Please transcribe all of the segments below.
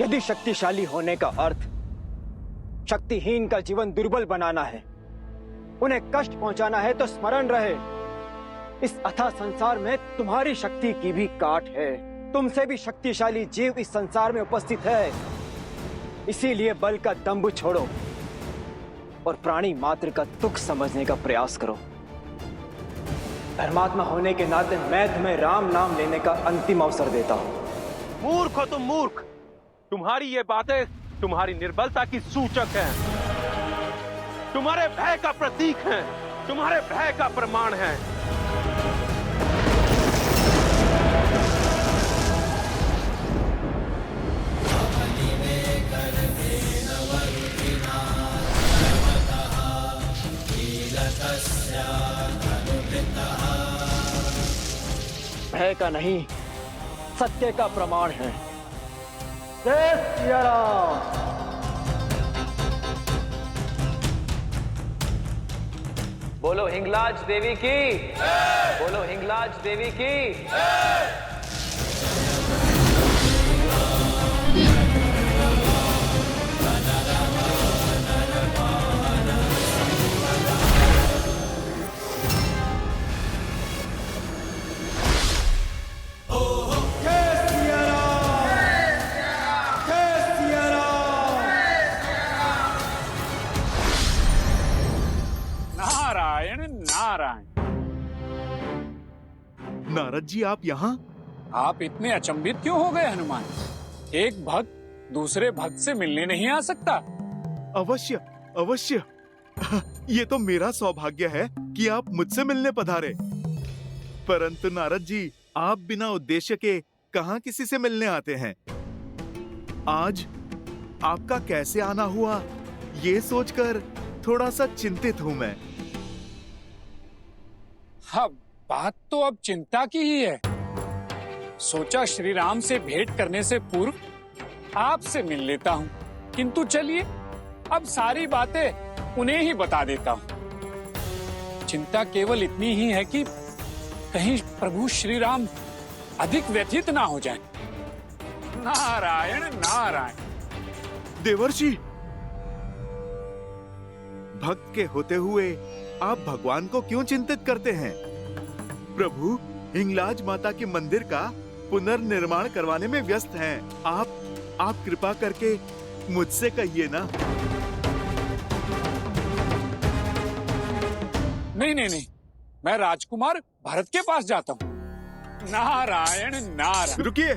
यदि शक्तिशाली होने का अर्थ शक्तिहीन का जीवन दुर्बल बनाना है, उन्हें कष्ट पहुंचाना है, तो स्मरण रहे इस अथाह संसार में तुम्हारी शक्ति की भी काट है। तुमसे भी शक्तिशाली जीव इस संसार में उपस्थित है। इसीलिए बल का दंभ छोड़ो और प्राणी मात्र का तुक समझने का प्रयास करो। धर्मात्मा होने के नाते मैं तुम्हें राम नाम लेने का अंतिम अवसर देता हूं। मूर्ख हो तुम, मूर्ख। तुम्हारी ये बातें तुम्हारी निर्बलता की सूचक हैं, तुम्हारे भय का प्रतीक हैं, तुम्हारे भय का प्रमाण है। भय का नहीं, सत्य का प्रमाण है। जय सिया राम। बोलो हिंगलाज देवी की, बोलो हिंगलाज देवी की। नारद जी, आप यहाँ? आप इतने अचंभित क्यों हो गए हनुमान? एक भक्त दूसरे भक्त से मिलने नहीं आ सकता? अवश्य अवश्य। ये तो मेरा सौभाग्य है कि आप मुझसे मिलने पधारे। परंतु नारद जी, आप बिना उद्देश्य के कहाँ किसी से मिलने आते हैं? आज आपका कैसे आना हुआ, ये सोचकर थोड़ा सा चिंतित हूँ मैं। हाँ, बात तो अब चिंता की ही है। सोचा श्री राम से भेंट करने से पूर्व आपसे मिल लेता हूँ, किंतु चलिए अब सारी बातें उन्हें ही बता देता हूँ। चिंता केवल इतनी ही है कि कहीं प्रभु श्री राम अधिक व्यथित ना हो जाएं। नारायण नारायण। देवर्षि, भक्त के होते हुए आप भगवान को क्यों चिंतित करते हैं? प्रभु हिंगलाज माता के मंदिर का पुनर्निर्माण करवाने में व्यस्त हैं। आप कृपा करके मुझसे कहिए ना। नहीं, मैं राजकुमार भरत के पास जाता हूँ। नारायण नारायण। रुकिए,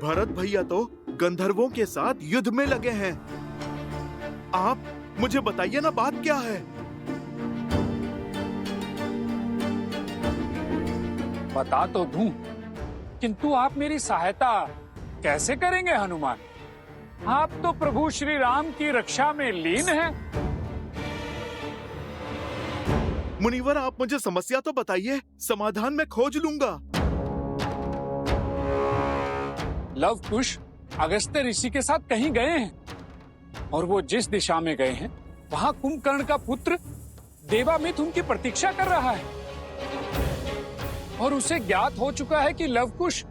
भरत भैया तो गंधर्वों के साथ युद्ध में लगे हैं। आप मुझे बताइए ना, बात क्या है? बता तो दूं, किंतु आप मेरी सहायता कैसे करेंगे हनुमान? आप तो प्रभु श्री राम की रक्षा में लीन हैं। मुनिवर, आप मुझे समस्या तो बताइए, समाधान मैं खोज लूंगा। लव कुश अगस्त्य ऋषि के साथ कहीं गए हैं, और वो जिस दिशा में गए हैं वहां कुंभकर्ण का पुत्र देवामित उनकी प्रतीक्षा कर रहा है, और उसे ज्ञात हो चुका है कि लवकुश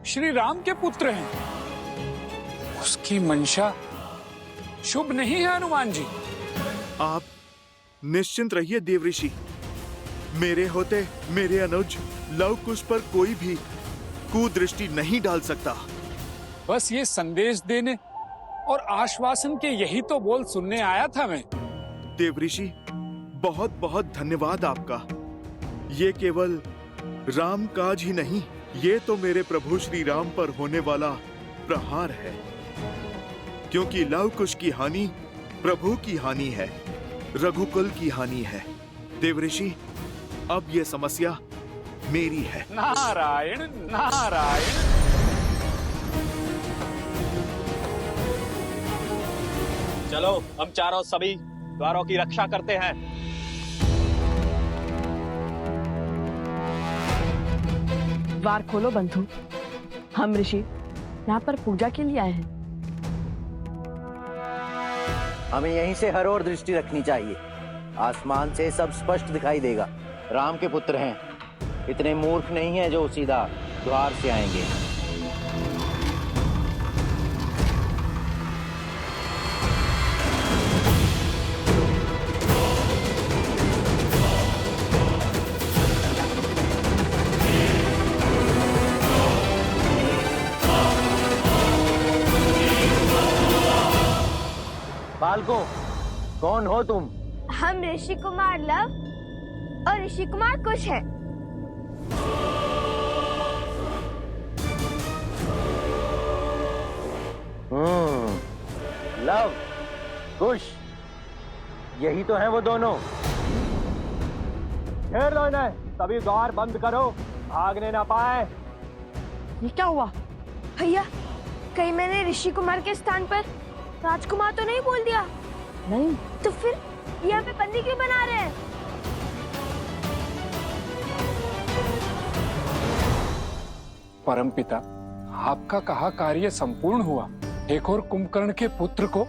श्री राम के पुत्र हैं। उसकी मंशा शुभ नहीं है हनुमान जी। आप निश्चिंत रहिए देवऋषि। मेरे होते मेरे अनुज लवकुश पर कोई भी कुदृष्टि नहीं डाल सकता। बस ये संदेश देने और आश्वासन के यही तो बोल सुनने आया था मैं। देवऋषि, बहुत बहुत धन्यवाद आपका। ये केवल राम काज ही नहीं, ये तो मेरे प्रभु श्री राम पर होने वाला प्रहार है, क्योंकि लवकुश की हानि प्रभु की हानि है, रघुकुल की हानि है। देवऋषि, अब ये समस्या मेरी है। नारायण नारायण। चलो हम चारों सभी द्वारों की रक्षा करते हैं। द्वार खोलो बंधु, हम ऋषि यहाँ पर पूजा के लिए आए हैं। हमें यहीं से हर ओर दृष्टि रखनी चाहिए। आसमान से सब स्पष्ट दिखाई देगा। राम के पुत्र हैं, इतने मूर्ख नहीं हैं जो सीधा द्वार से आएंगे। बालकों, कौन हो तुम? हम ऋषि कुमार लव और ऋषि कुमार कुश हैं। लव, कुश, यही तो हैं वो दोनों। घेर दो इन्हें, सभी द्वार बंद करो, भागने ना पाए। ये क्या हुआ? भैया, कहीं मैंने ऋषि कुमार के स्थान पर राजकुमार तो नहीं बोल दिया? नहीं। तो फिर ये हमें बंदी क्यों बना रहे हैं? परमपिता, आपका कहा कार्य संपूर्ण हुआ। एक और कुंभकर्ण के पुत्र को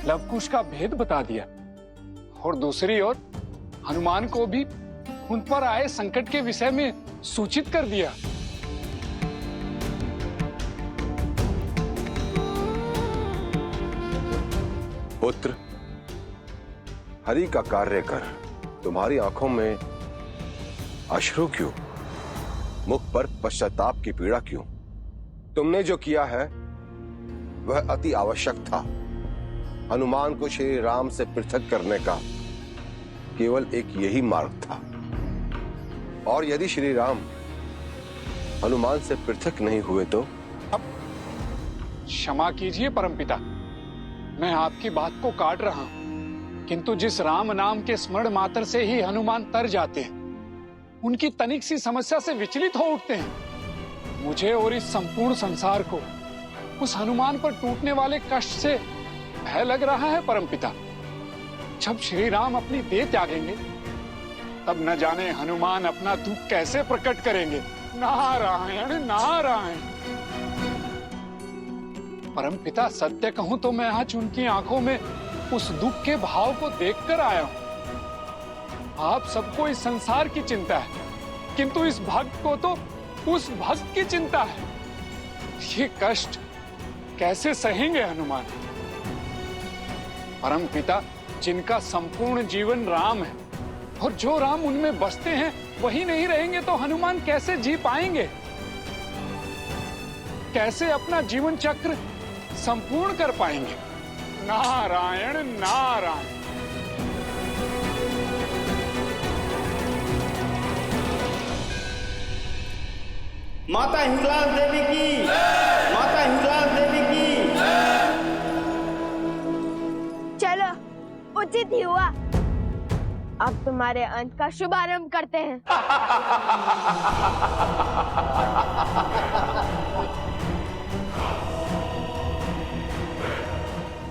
लवकुश का भेद बता दिया और दूसरी ओर हनुमान को भी उन पर आए संकट के विषय में सूचित कर दिया। पुत्र, हरि का कार्य कर। तुम्हारी आंखों में अश्रु क्यों? मुख पर पश्चाताप की पीड़ा क्यों? तुमने जो किया है वह अति आवश्यक था। हनुमान को श्री राम से पृथक करने का केवल एक यही मार्ग था। और यदि श्री राम हनुमान से पृथक नहीं हुए तो? अब क्षमा कीजिए परमपिता, मैं आपकी बात को काट रहा हूं, किंतु जिस राम नाम के स्मरण मात्र से ही हनुमान तर जाते हैं, उनकी तनिक सी समस्या से विचलित हो उठते हैं। मुझे और इस संपूर्ण संसार को उस हनुमान पर टूटने वाले कष्ट से भय लग रहा है परमपिता। जब श्री राम अपनी देह त्यागेंगे तब न जाने हनुमान अपना दुख कैसे प्रकट करेंगे। नारायण नारायण। परमपिता, सत्य कहूं तो मैं आज उनकी आंखों में उस दुख के भाव को देखकर आया हूं। आप सबको इस संसार की चिंता है, किंतु इस भक्त को तो उस भक्त की चिंता है। ये कष्ट कैसे सहेंगे हनुमान? परमपिता, जिनका संपूर्ण जीवन राम है और जो राम उनमें बसते हैं वही नहीं रहेंगे तो हनुमान कैसे जी पाएंगे? कैसे अपना जीवन चक्र संपूर्ण कर पाएंगे? नारायण नारायण। माता हिंगलाज देवी की, माता हिंगलाज देवी की। चलो, उचित ही हुआ। अब तुम्हारे अंत का शुभारंभ करते हैं।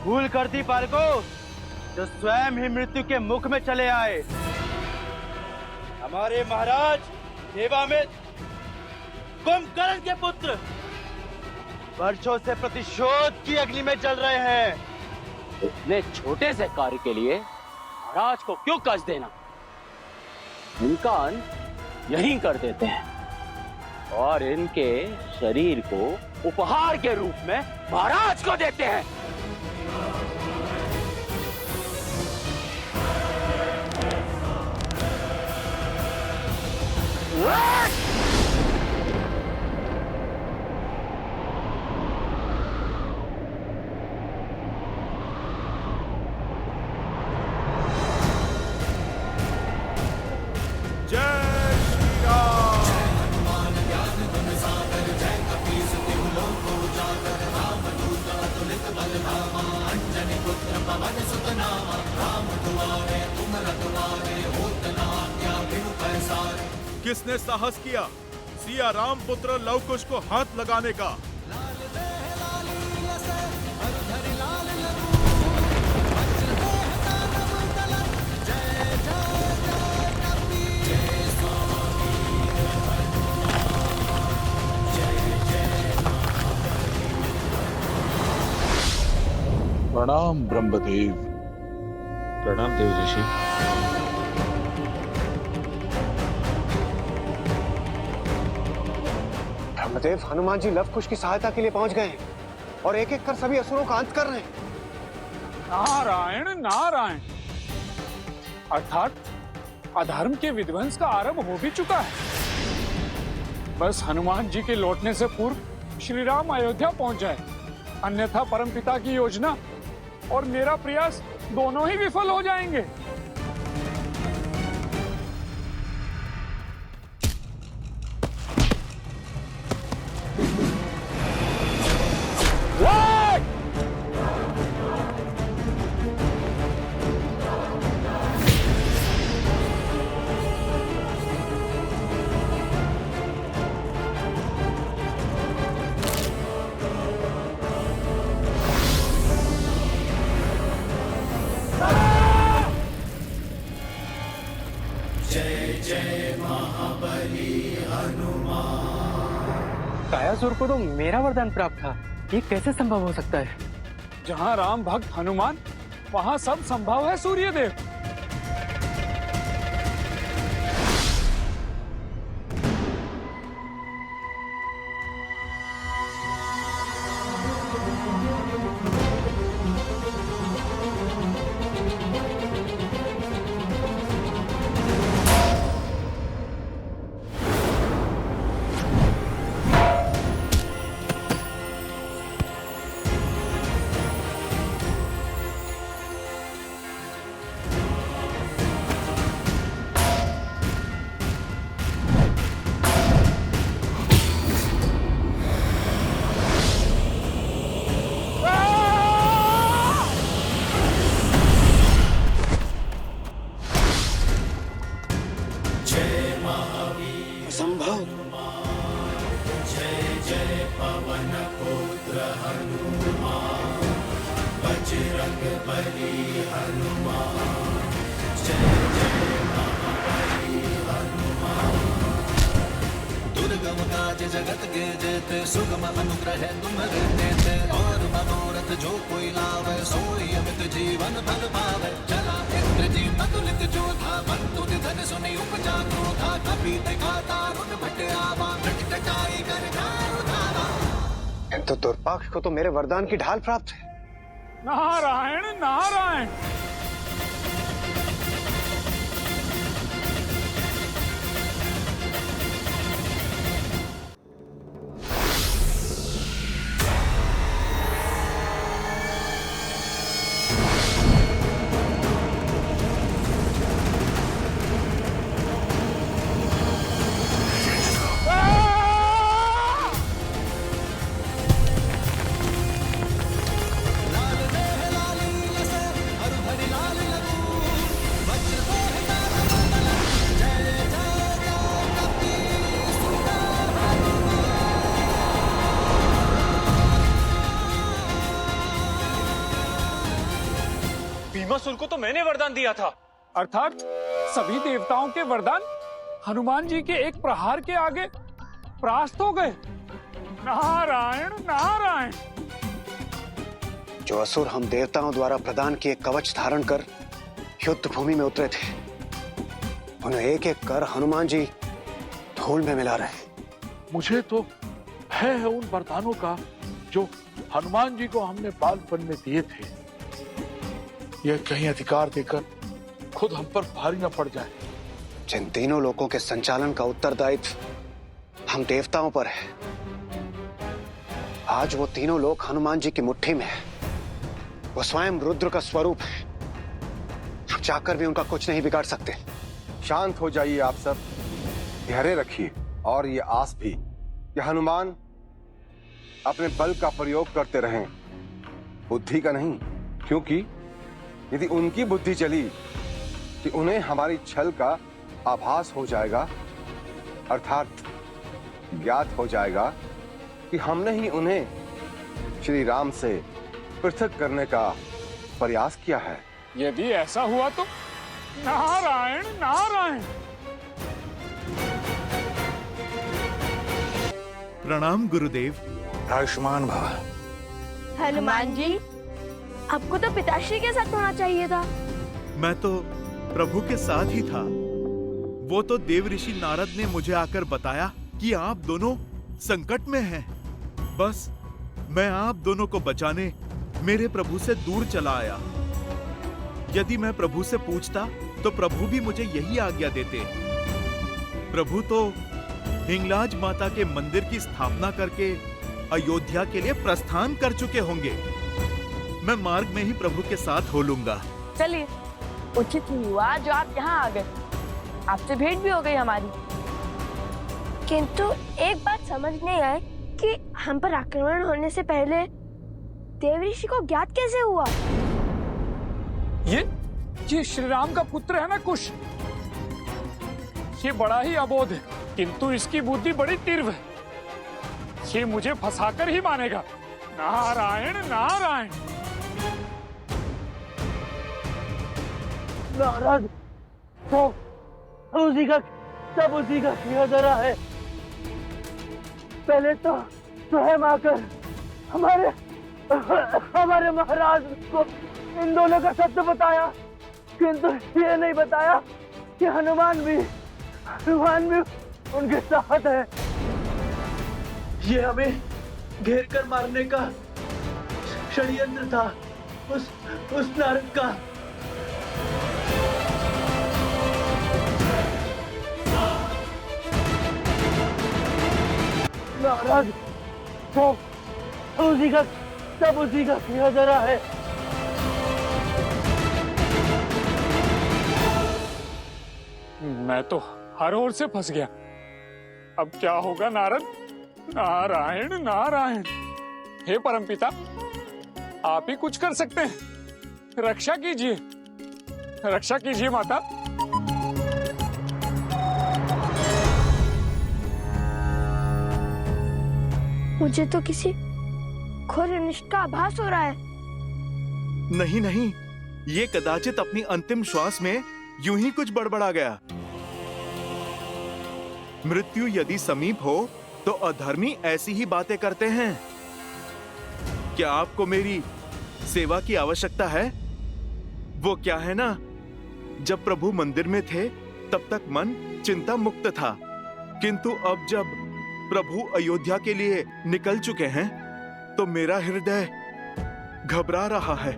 भूल कर दी बालको, जो स्वयं ही मृत्यु के मुख में चले आए। हमारे महाराज देवामित कुंभकर्ण के पुत्र वर्षों से प्रतिशोध की अग्नि में जल रहे हैं। इतने छोटे से कार्य के लिए महाराज को क्यों कष्ट देना? इनका अंत यहीं कर देते हैं और इनके शरीर को उपहार के रूप में महाराज को देते हैं। किसने साहस किया सिया राम पुत्र लवकुश को हाथ लगाने का? प्रणाम ब्रह्मदेव। प्रणाम देव ऋषि। ब्रह्मदेव, हनुमान जी लवकुश की सहायता के लिए पहुंच गए हैं और एक एक कर सभी असुरों का अंत कर रहे हैं। नारायण नारायण। अर्थात अधर्म के विध्वंस का आरंभ हो भी चुका है। बस हनुमान जी के लौटने से पूर्व श्री राम अयोध्या पहुंच जाए, अन्यथा परमपिता की योजना और मेरा प्रयास दोनों ही विफल हो जाएंगे। कायासुर को तो मेरा वरदान प्राप्त था, ये कैसे संभव हो सकता है? जहाँ राम भक्त हनुमान, वहाँ सब संभव है सूर्यदेव। दुर्गम काज जगत के जेते, सुगम अनुग्रह तुम देते, और मनोरथ जो कोई लावे, सोई अमित जीवन फल पावे। चला इंद्रजीत अतुलित जो था, बंधु निधन सुनी उपजा क्रोधा, कपि दिखाता रुन भट आवा, कटाई कर धावा। तो दुर्पाक्ष को तो मेरे वरदान की ढाल प्राप्त है। नारायण नारायण। भीमासुर को तो मैंने वरदान दिया था। अर्थात सभी देवताओं के वरदान हनुमान जी के एक प्रहार के आगे परास्त हो गए। नारायण नारायण। जो असुर हम देवताओं द्वारा प्रदान किए कवच धारण कर युद्ध भूमि में उतरे थे, उन्हें एक एक कर हनुमान जी धूल में मिला रहे। मुझे तो भय है उन वरदानों का जो हनुमान जी को हमने बालपन में दिए थे। यह कहीं अधिकार देकर खुद हम पर भारी न पड़ जाए। जिन तीनों लोकों के संचालन का उत्तरदायित्व हम देवताओं पर है, आज वो तीनों लोक हनुमान जी की मुट्ठी में है। वो स्वयं रुद्र का स्वरूप है। हम चाहकर भी उनका कुछ नहीं बिगाड़ सकते। शांत हो जाइए आप सब, धैर्य रखिए और ये आस भी कि हनुमान अपने बल का प्रयोग करते रहें, बुद्धि का नहीं। क्योंकि यदि उनकी बुद्धि चली कि उन्हें हमारी छल का आभास हो जाएगा, अर्थात ज्ञात हो जाएगा कि हमने ही उन्हें श्री राम से पृथक करने का प्रयास किया है। यदि ऐसा हुआ तो नारायण नारायण। प्रणाम गुरुदेव। आयुष्मान भव। हनुमान जी, आपको तो पिताश्री के साथ होना चाहिए था। मैं तो प्रभु के साथ ही था। वो तो देव ऋषि नारद ने मुझे आकर बताया कि आप दोनों संकट में हैं। बस मैं आप दोनों को बचाने मेरे प्रभु से दूर चला आया। यदि मैं प्रभु से पूछता तो प्रभु भी मुझे यही आज्ञा देते। प्रभु तो हिंगलाज माता के मंदिर की स्थापना करके अयोध्या के लिए प्रस्थान कर चुके होंगे। मैं मार्ग में ही प्रभु के साथ हो लूंगा। चलिए, उचित ही हुआ जो आप यहाँ आ गए। आपसे भेंट भी हो गई हमारी। किंतु एक बात समझ नहीं आई कि हम पर आक्रमण होने से पहले देवऋषि को ज्ञात कैसे हुआ? ये श्री राम का पुत्र है ना कुश। ये बड़ा ही अबोध है, किंतु इसकी बुद्धि बड़ी तीव्र है। ये मुझे फंसाकर ही मानेगा। नारायण नारायण। नारद, उसी का सब उसी का किया धरा है। पहले तो स्वयं आकर हमारे महाराज को इन दोनों का सत्य बताया, किंतु ये नहीं बताया कि हनुमान भी उनके साथ है। ये हमें घेर कर मारने का षड्यंत्र था उस नारद का। नारद, सब उसी का किया धरा है। मैं तो हर ओर से फंस गया। अब क्या होगा नारद? नारायण नारायण। हे परमपिता, आप ही कुछ कर सकते हैं। रक्षा कीजिए, रक्षा कीजिए माता। मुझे तो किसी घोर अनिष्ट का आभास हो रहा है। नहीं नहीं, ये कदाचित अपनी अंतिम श्वास में यूं ही कुछ बड़बड़ा गया। मृत्यु यदि समीप हो तो अधर्मी ऐसी ही बातें करते हैं। क्या आपको मेरी सेवा की आवश्यकता है? वो क्या है ना, जब प्रभु मंदिर में थे तब तक मन चिंता मुक्त था, किंतु अब जब प्रभु अयोध्या के लिए निकल चुके हैं तो मेरा हृदय घबरा रहा है।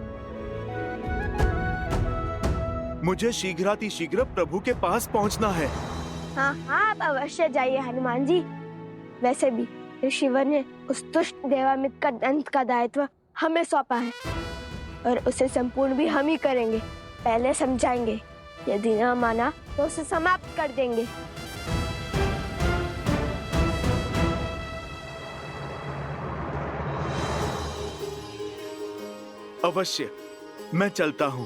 मुझे शीघ्रातिशीघ्र प्रभु के पास पहुंचना है। हाँ हाँ, आप अवश्य जाइए हनुमान जी। वैसे भी ऋषिवर ने उस दुष्ट देवामित्र का दंत का दायित्व हमें सौंपा है और उसे संपूर्ण भी हम ही करेंगे। पहले समझाएंगे, यदि न माना तो उसे समाप्त कर देंगे। अवश्य, मैं चलता हूं।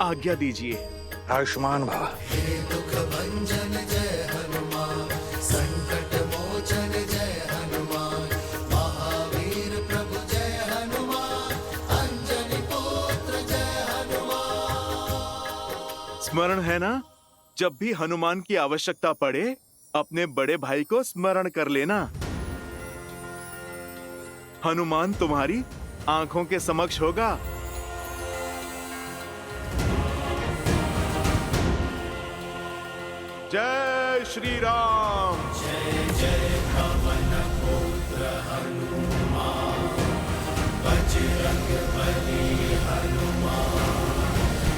आज्ञा दीजिए। आयुष्मान भव। दुख भंजन जय हनुमान, संकट मोचन जय हनुमान, महावीर प्रभु जय हनुमान, अंजनी पुत्र जय हनुमान। स्मरण है ना, जब भी हनुमान की आवश्यकता पड़े अपने बड़े भाई को स्मरण कर लेना। हनुमान तुम्हारी आंखों के समक्ष होगा। जय श्री राम। जय जय पवन पुत्र हनुमान, बजरंग बली हनुमान,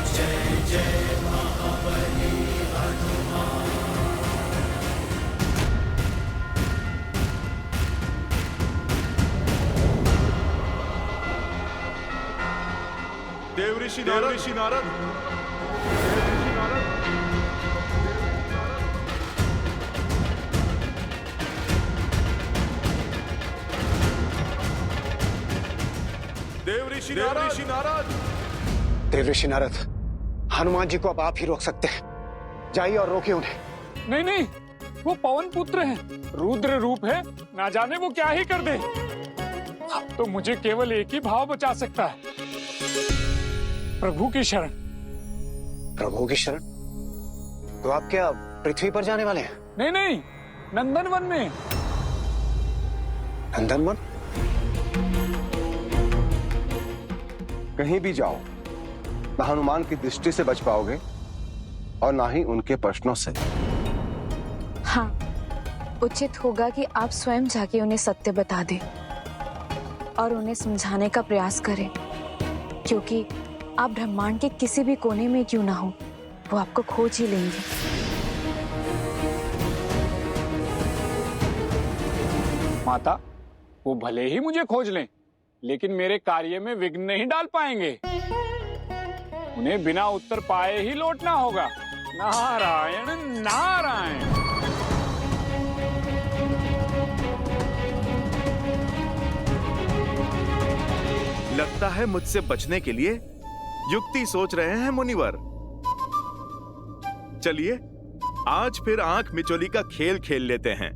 जय जय महाबली हनुमान। देवऋषि नारद। देवऋषि नारद। देवऋषि नारद, हनुमान जी को अब आप ही रोक सकते हैं। जाइए और रोकिए उन्हें। नहीं नहीं, वो पवन पुत्र है, रुद्र रूप है, ना जाने वो क्या ही कर दे। अब तो मुझे केवल एक ही भाव बचा सकता है, प्रभु की शरण। प्रभु की शरण? तो आप क्या पृथ्वी पर जाने वाले हैं? नहीं नहीं, नंदनवन में। नंदनवन? कहीं भी जाओ, ना हनुमान की दृष्टि से बच पाओगे और ना ही उनके प्रश्नों से। हाँ, उचित होगा कि आप स्वयं जाके उन्हें सत्य बता दें और उन्हें समझाने का प्रयास करें, क्योंकि आप ब्रह्मांड के किसी भी कोने में क्यों ना हो, वो आपको खोज ही लेंगे। माता, वो भले ही मुझे खोज लें, लेकिन मेरे कार्य में विघ्न नहीं डाल पाएंगे। उन्हें बिना उत्तर पाए ही लौटना होगा। नारायण नारायण। लगता है मुझसे बचने के लिए युक्ति सोच रहे हैं मुनिवर। चलिए आज फिर आंख मिचोली का खेल खेल लेते हैं।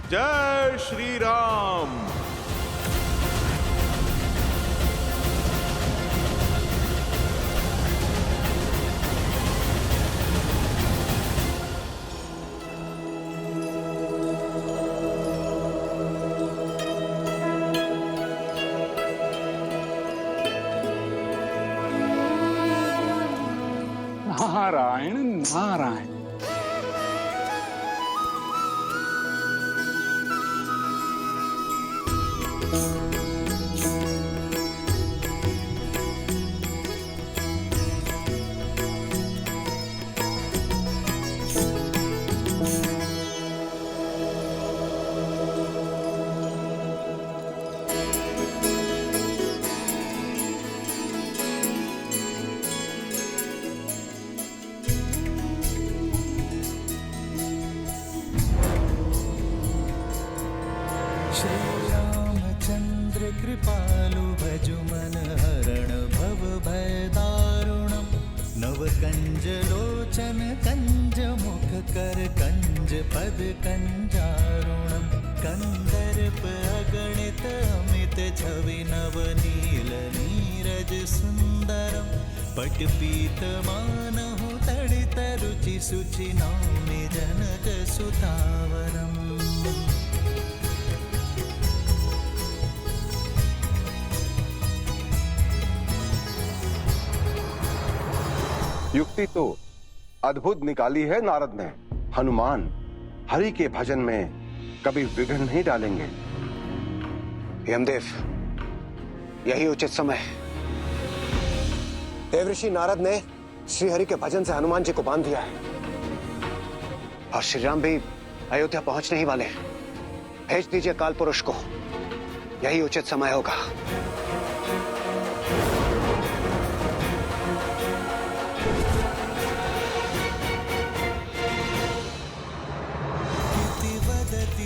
जय श्री राम। नारायण नारायण। श्रीरामचंद्र कृपालु भजु मन हरण भव भय दारुणम नव कंज लोचन कंज मुख कर कंज पद कंजारुणम कंदर्प अगणित अमित छवि नव नील नीरज सुंदरम पट पीत मानहु तड़ित रुचि सुचि नौमि जनक सुतावरम। युक्ति तो अद्भुत निकाली है नारद ने। हनुमान हरि के भजन में कभी विघ्न नहीं डालेंगे। यमदेव, यही उचित समय है। देवऋषि नारद ने श्रीहरि के भजन से हनुमान जी को बांध दिया है और श्री राम भी अयोध्या पहुंचने ही वाले हैं। भेज दीजिए काल पुरुष को, यही उचित समय होगा।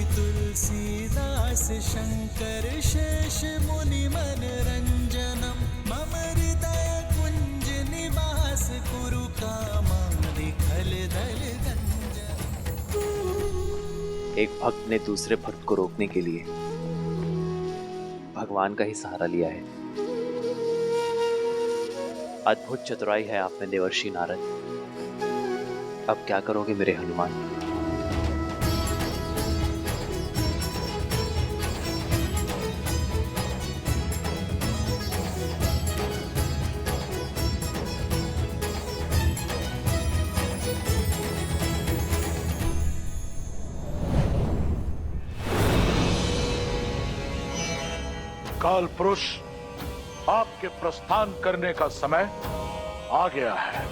तुलसीदास शंकर शेष मुनि मन रंजनम मम हृदय कुंज निवास कुरु कामादि खल दल गंजन। एक भक्त ने दूसरे भक्त को रोकने के लिए भगवान का ही सहारा लिया है। अद्भुत चतुराई है आप में देवर्षि नारद। अब क्या करोगे मेरे हनुमान? काल पुरुष, आपके प्रस्थान करने का समय आ गया है।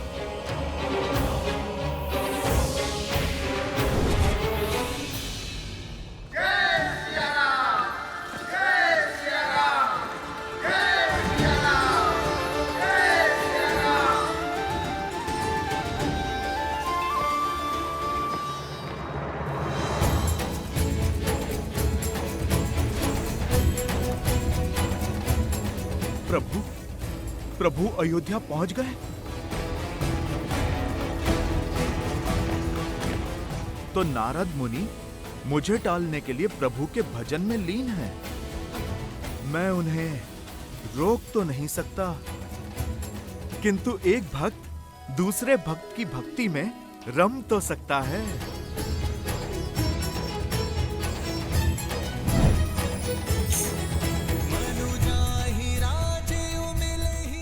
प्रभु, प्रभु अयोध्या पहुंच गए? तो नारद मुनि मुझे टालने के लिए प्रभु के भजन में लीन हैं। मैं उन्हें रोक तो नहीं सकता, किंतु एक भक्त दूसरे भक्त की भक्ति में रम तो सकता है।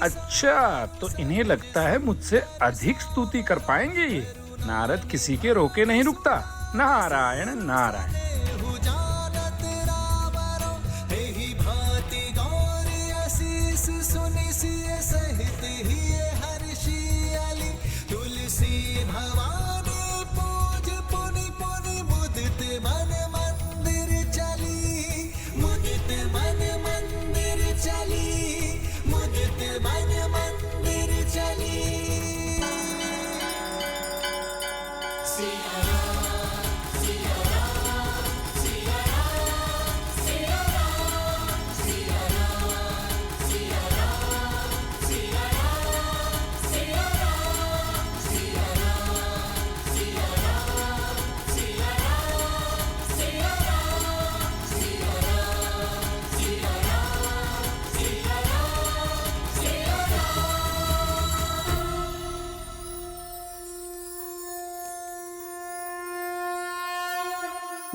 अच्छा, तो इन्हें लगता है मुझसे अधिक स्तुति कर पाएंगे ये। नारद किसी के रोके नहीं रुकता। नारायण नारायण।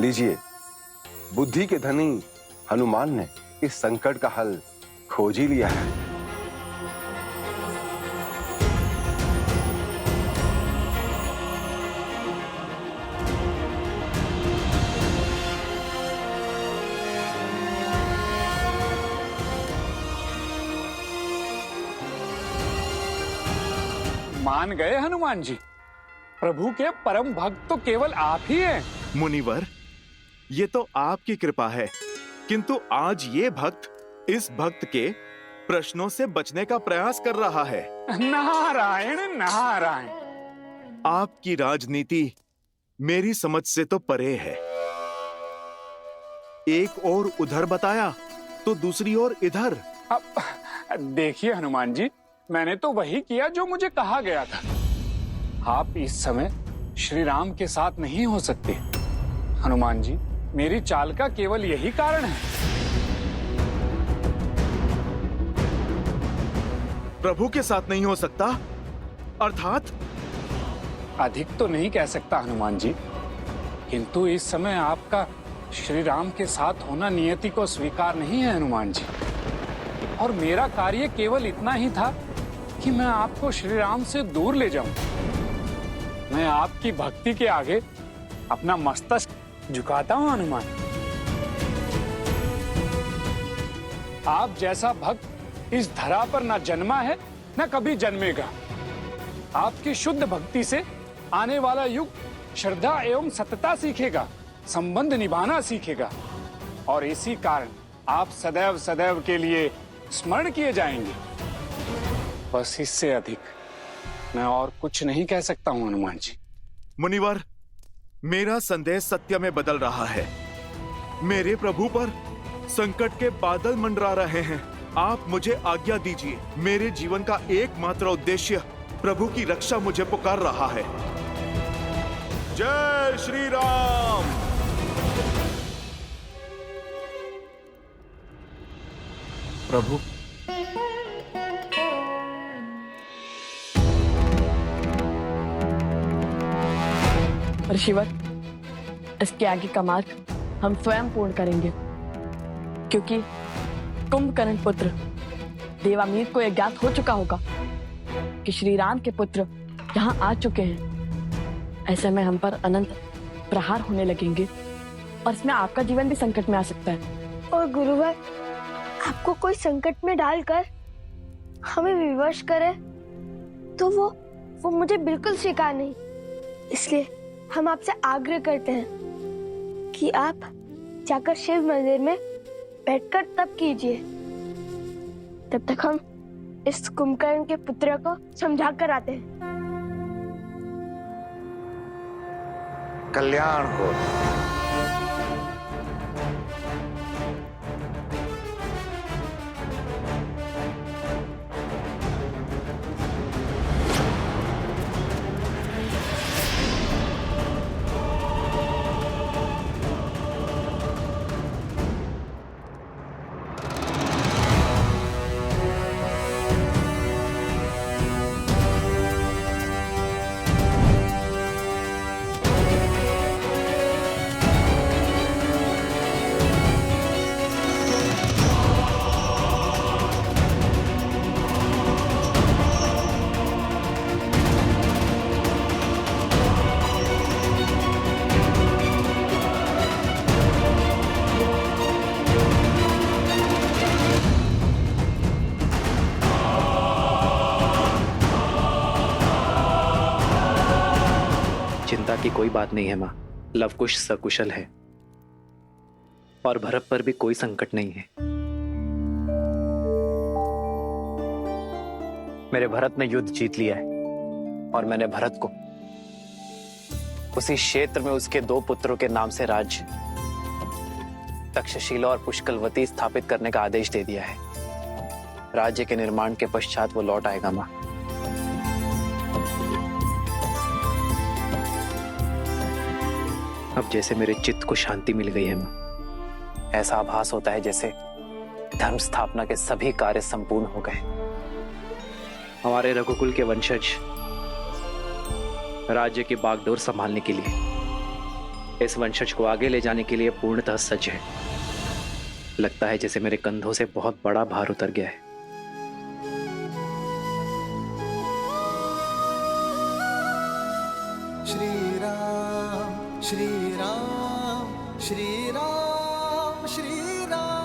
लीजिए, बुद्धि के धनी हनुमान ने इस संकट का हल खोज ही लिया है। मान गए हनुमान जी, प्रभु के परम भक्त तो केवल आप ही हैं। मुनिवर, ये तो आपकी कृपा है, किंतु आज ये भक्त इस भक्त के प्रश्नों से बचने का प्रयास कर रहा है। नारायण नारायण। आपकी राजनीति मेरी समझ से तो परे है। एक और उधर बताया तो दूसरी ओर इधर। देखिए हनुमान जी, मैंने तो वही किया जो मुझे कहा गया था। आप इस समय श्री राम के साथ नहीं हो सकते। हनुमान जी, मेरी चाल का केवल यही कारण है। प्रभु के साथ नहीं हो सकता अर्थात? अधिक तो नहीं कह सकता हनुमान जी, किंतु इस समय आपका श्री राम के साथ होना नियति को स्वीकार नहीं है हनुमान जी। और मेरा कार्य केवल इतना ही था कि मैं आपको श्री राम से दूर ले जाऊं। मैं आपकी भक्ति के आगे अपना मस्तक झुकाता हूं हनुमान। आप जैसा भक्त इस धरा पर न जन्मा है न कभी जन्मेगा। आपकी शुद्ध भक्ति से आने वाला युग श्रद्धा एवं सतता सीखेगा, संबंध निभाना सीखेगा, और इसी कारण आप सदैव सदैव के लिए स्मरण किए जाएंगे। बस इससे अधिक मैं और कुछ नहीं कह सकता हूं हनुमान जी। मुनिवर, मेरा संदेश सत्य में बदल रहा है। मेरे प्रभु पर संकट के बादल मंडरा रहे हैं। आप मुझे आज्ञा दीजिए। मेरे जीवन का एकमात्र उद्देश्य प्रभु की रक्षा मुझे पुकार रहा है। जय श्री राम। प्रभु, ऋषिवर, इसके आगे का मार्ग हम स्वयं पूर्ण करेंगे, क्योंकि कुंभकर्ण पुत्र देवामीर को यह ज्ञात हो चुका होगा कि श्री राम के पुत्र यहाँ आ चुके हैं। ऐसे में हम पर अनंत प्रहार होने लगेंगे और इसमें आपका जीवन भी संकट में आ सकता है। और गुरुवर, आपको कोई संकट में डालकर हमें विवश करे तो वो मुझे बिल्कुल स्वीकार नहीं। इसलिए हम आपसे आग्रह करते हैं कि आप जाकर शिव मंदिर में बैठकर तप कीजिए। तब तक हम इस कुंभकर्ण के पुत्र को समझा कर आते हैं। कल्याण हो। की कोई बात नहीं है माँ। लवकुश सकुशल है और भरत पर भी कोई संकट नहीं है। मेरे भरत ने युद्ध जीत लिया है और मैंने भरत को उसी क्षेत्र में उसके 2 पुत्रों के नाम से राज्य तक्षशिला और पुष्कलवती स्थापित करने का आदेश दे दिया है। राज्य के निर्माण के पश्चात वो लौट आएगा मां। अब जैसे मेरे चित्त को शांति मिल गई है मां। ऐसा आभास होता है जैसे धर्म स्थापना के सभी कार्य संपूर्ण हो गए। हमारे रघुकुल के वंशज राज्य की बागडोर संभालने के लिए, इस वंशज को आगे ले जाने के लिए पूर्णतः सज्ज है। लगता है जैसे मेरे कंधों से बहुत बड़ा भार उतर गया है। श्री राम श्री राम श्री राम श्री राम।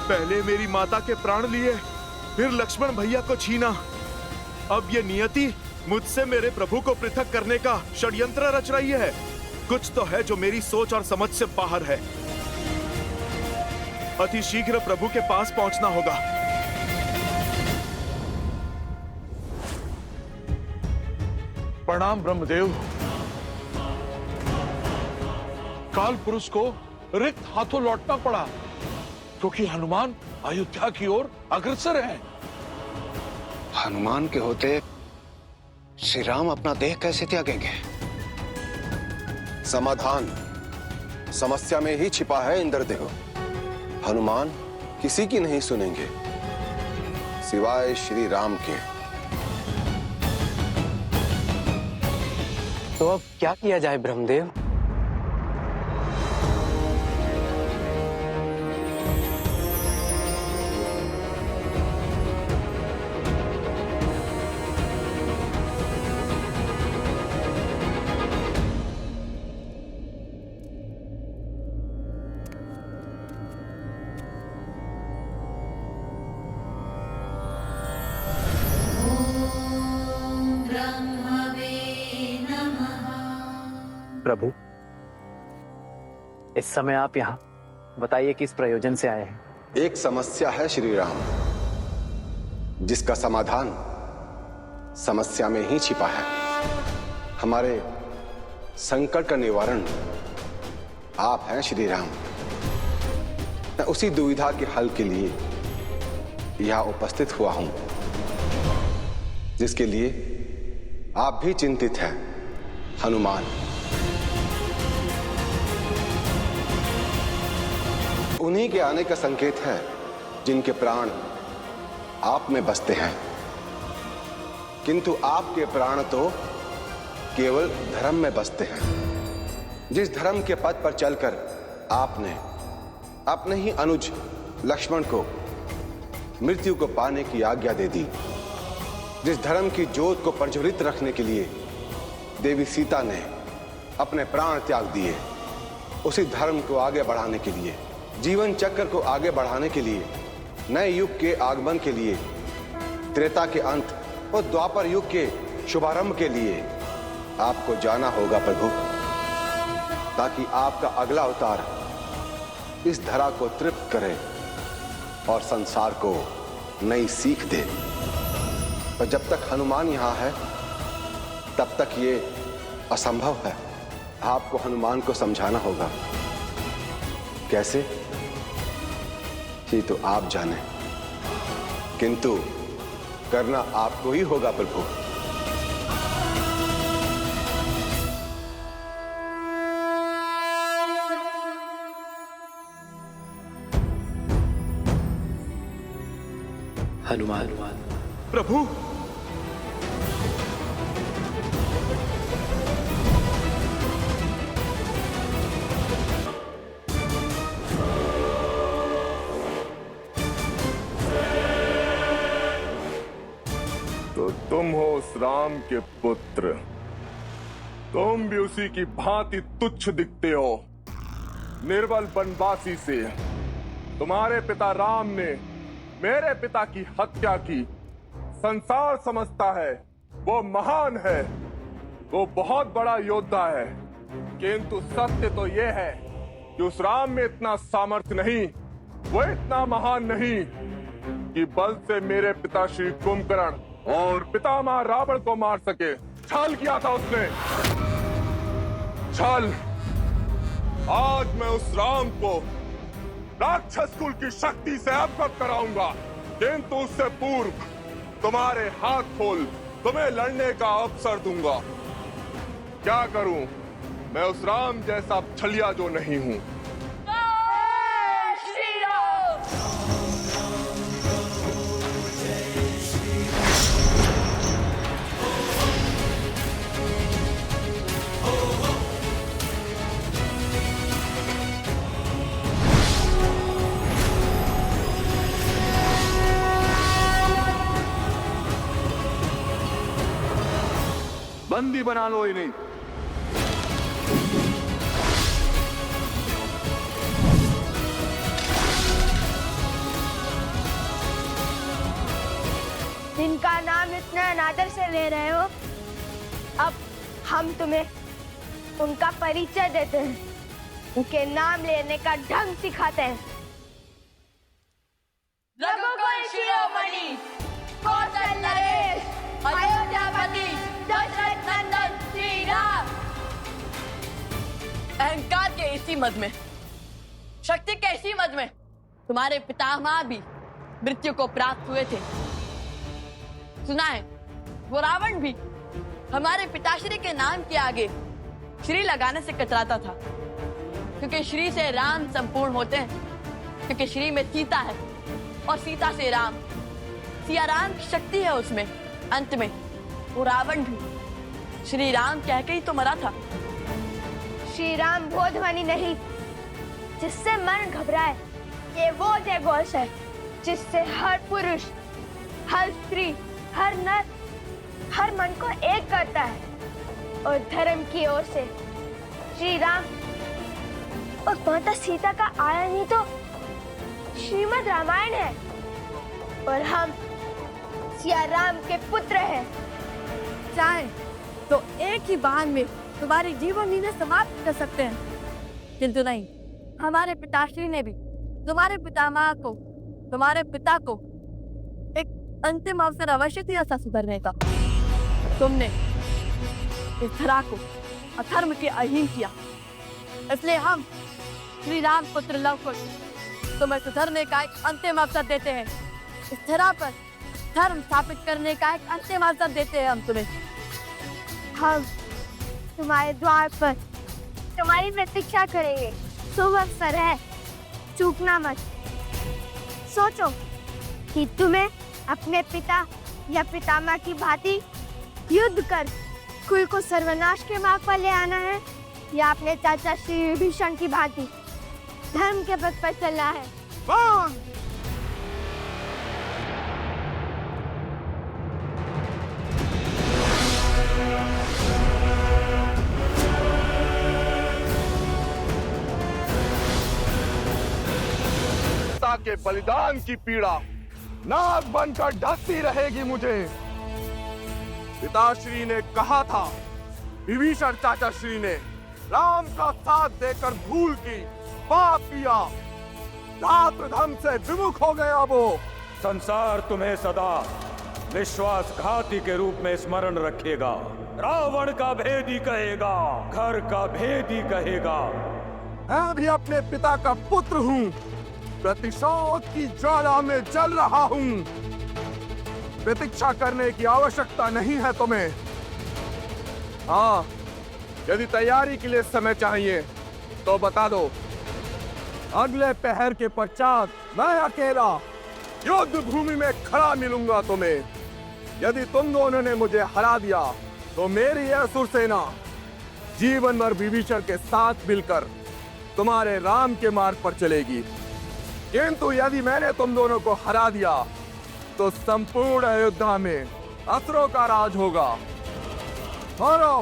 पहले मेरी माता के प्राण लिए, फिर लक्ष्मण भैया को छीना। अब ये नियति मुझसे मेरे प्रभु को पृथक करने का षड्यंत्र रच रही है। कुछ तो है जो मेरी सोच और समझ से बाहर है। अति शीघ्र प्रभु के पास पहुंचना होगा। प्रणाम ब्रह्मदेव। काल पुरुष को रिक्त हाथों लौटना पड़ा क्योंकि हनुमान अयोध्या की ओर अग्रसर हैं। हनुमान के होते श्री राम अपना देह कैसे त्यागेंगे? समाधान समस्या में ही छिपा है इंद्रदेव। हनुमान किसी की नहीं सुनेंगे सिवाय श्री राम के। तो अब क्या किया जाए ब्रह्मदेव? प्रभु, इस समय आप यहाँ बताइए किस प्रयोजन से आए हैं? एक समस्या है श्री राम, जिसका समाधान समस्या में ही छिपा है। हमारे संकट का निवारण आप हैं श्री राम। मैं उसी दुविधा के हल के लिए यहां उपस्थित हुआ हूं, जिसके लिए आप भी चिंतित हैं हनुमान। उन्हीं के आने का संकेत है जिनके प्राण आप में बसते हैं, किंतु आपके प्राण तो केवल धर्म में बसते हैं। जिस धर्म के पथ पर चलकर आपने अपने ही अनुज लक्ष्मण को मृत्यु को पाने की आज्ञा दे दी, जिस धर्म की ज्योत को प्रज्वलित रखने के लिए देवी सीता ने अपने प्राण त्याग दिए, उसी धर्म को आगे बढ़ाने के लिए, जीवन चक्र को आगे बढ़ाने के लिए, नए युग के आगमन के लिए, त्रेता के अंत और द्वापर युग के शुभारंभ के लिए आपको जाना होगा प्रभु, ताकि आपका अगला अवतार इस धरा को तृप्त करे और संसार को नई सीख दे। पर जब तक हनुमान यहां है तब तक ये असंभव है। आपको हनुमान को समझाना होगा। कैसे, ये तो आप जाने, किंतु करना आपको ही होगा प्रभु। हनुमान प्रभु, राम के पुत्र, तुम भी उसी की भांति तुच्छ दिखते हो। निर्बल बनवासी से तुम्हारे पिता राम ने मेरे पिता की हत्या की। संसार समझता है वो महान है, वो बहुत बड़ा योद्धा है, किंतु सत्य तो ये है कि उस राम में इतना सामर्थ्य नहीं, वो इतना महान नहीं कि बल से मेरे पिता श्री कुंभकर्ण और पितामह रावण को मार सके। छल किया था उसने, छल। आज मैं उस राम को राक्षस कुल की शक्ति से अवगत कराऊंगा, किंतु उससे पूर्व तुम्हारे हाथ खोल तुम्हें लड़ने का अवसर दूंगा। क्या करूं, मैं उस राम जैसा छलिया जो नहीं हूं। बंदी बना लो इन्हें। जिनका नाम इतना अनादर से ले रहे हो, अब हम तुम्हें उनका परिचय देते हैं, उनके नाम लेने का ढंग सिखाते हैं। रघुकुल शिरोमणि, कौशल नरेश, अयोध्यापति, दशरथ नंदन श्री राम। अहंकार के इसी मद में, शक्ति के इसी मद में तुम्हारे पितामह भी मृत्यु को प्राप्त हुए थे। सुना है वो रावण भी हमारे पिताश्री के नाम के आगे श्री लगाने से कतराता था, क्योंकि श्री से राम संपूर्ण होते हैं, क्योंकि श्री में सीता है और सीता से राम, सिया राम की शक्ति है उसमें। अंत में वो रावण भी श्री राम कह के ही तो मरा था। श्री राम वो ध्वनि नहीं जिससे मन घबराए, ये वो जय घोष है जिससे हर पुरुष, हर स्त्री, हर नर, हर मन को एक करता है। और धर्म की ओर से श्री राम और माता सीता का आयन ही तो श्रीमद् रामायण है, और हम सिया राम के पुत्र हैं। चाहे तो एक ही बाण में तुम्हारी जीवन लीला समाप्त कर सकते हैं, किंतु नहीं, हमारे पिताश्री ने भी तुम्हारे पितामह को, तुम्हारे पिता को एक अंतिम अवसर अवश्य दिया था सुधरने का। तुमने इस धरा को अधर्म के अधीन किया, इसलिए हम श्री राम पुत्र लव कुश तुम्हें सुधरने का एक अंतिम अवसर देते हैं। इस धरा पर धर्म स्थापित करने का एक अंतिम अवसर देते हैं हम तुम्हें। हम तुम्हारे द्वार पर तुम्हारी प्रतीक्षा करेंगे। शुभ अवसर है, चूकना मत। सोचो कि तुम्हें अपने पिता या पितामह की भांति युद्ध कर कुल को सर्वनाश के मार्ग पर ले आना है, या अपने चाचा श्री विभीषण की भांति धर्म के पथ पर चलना है। के बलिदान की पीड़ा नाग बनकर ढकती रहेगी मुझे। पिताश्री ने कहा था, विभीषण चाचा श्री ने राम का साथ देकर भूल की, पाप किया, रात्र से विमुख हो गया। वो संसार तुम्हें सदा विश्वासघाती के रूप में स्मरण रखेगा। रावण का भेदी कहेगा, घर का भेदी कहेगा। मैं भी अपने पिता का पुत्र हूँ, प्रतिशोध की ज्वाला में जल रहा हूँ। प्रतीक्षा करने की आवश्यकता नहीं है तुम्हें। हाँ, यदि तैयारी के लिए समय चाहिए तो बता दो। अगले पहर के पश्चात मैं अकेला युद्ध भूमि में खड़ा मिलूंगा तुम्हें। यदि तुम दोनों ने मुझे हरा दिया तो मेरी यह असुर सेना जीवन भर विभीषण के साथ मिलकर तुम्हारे राम के मार्ग पर चलेगी। किंतु यदि मैंने तुम दोनों को हरा दिया तो संपूर्ण अयोध्या में असुरों का राज होगा। मारो,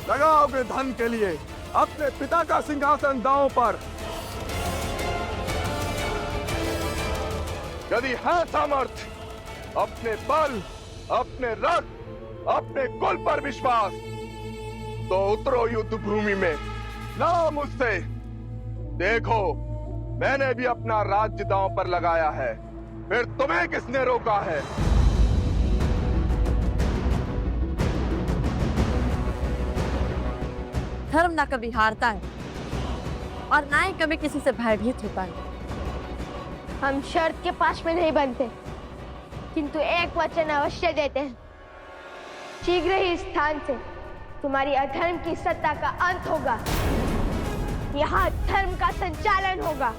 लगाओ अपने धन के लिए अपने पिता का सिंहासन दांव पर। यदि है सामर्थ्य, अपने बल, अपने रथ, अपने कुल पर विश्वास, तो उतरो युद्ध भूमि में, ना मुझसे। देखो, मैंने भी अपना राज्य दांव पर लगाया है, फिर तुम्हें किसने रोका है? धर्म ना कभी हारता है और ना ही कभी किसी से भयभीत होता है। हम शर्त के पास में नहीं बनते, किंतु एक वचन अवश्य देते हैं। शीघ्र ही इस स्थान से तुम्हारी अधर्म की सत्ता का अंत होगा। यहाँ धर्म का संचालन होगा।